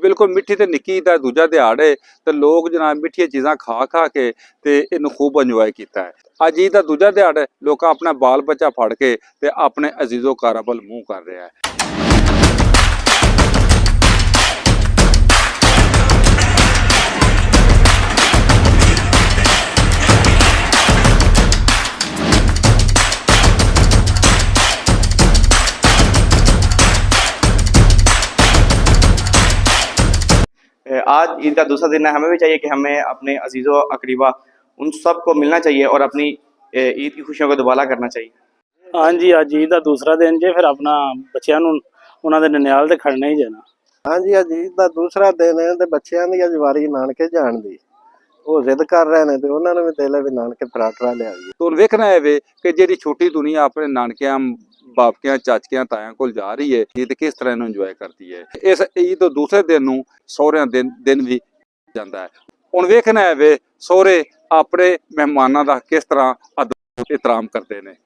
बिल्कुल मिट्ठी ते निक्की दा दूजा दिहाड़ है ते लोग जनाब मिट्ठियां चीज़ां खा खा के ते इन्हू खूब इंजॉय किया है। अज ईद दा दूजा दिहाड़ है, लोग अपना बाल बच्चा फड़ के ते अपने अजीज़ो काराबल मूँह कर रहा है। आज ईद का दूसरा दिन है, हमें भी चाहिए कि हमें अपने अजीज़ों अकरीबा उन सब को मिलना चाहिए और अपनी ईद की खुशियों को दुबारा करना चाहिए। हाँ जी, अज ईद का दूसरा दिन जे, फिर अपना बच्चों उन्होंने ननियाल ते खड़ना ही जाना। हाँ जी, अज ईद का दूसरा दिन है तो बच्चों की अज वारी नानके जान दी, वो जिद कर रहे हैं तो उन्होंने भी दिल है भी नानके पराठा लिया। तो वेखना है वे कि जी छोटी दुनिया अपने नानकियां बापकियां चाचकियां तायां कोल जा रही है, ईद किस तरह इंजॉय करती है। इस ईद तो दूसरे दिन सहुरियां दिन भी जाता है। हुण वेखना है वे सहुरे अपने मेहमानों का किस तरह अदब एहतराम करते हैं।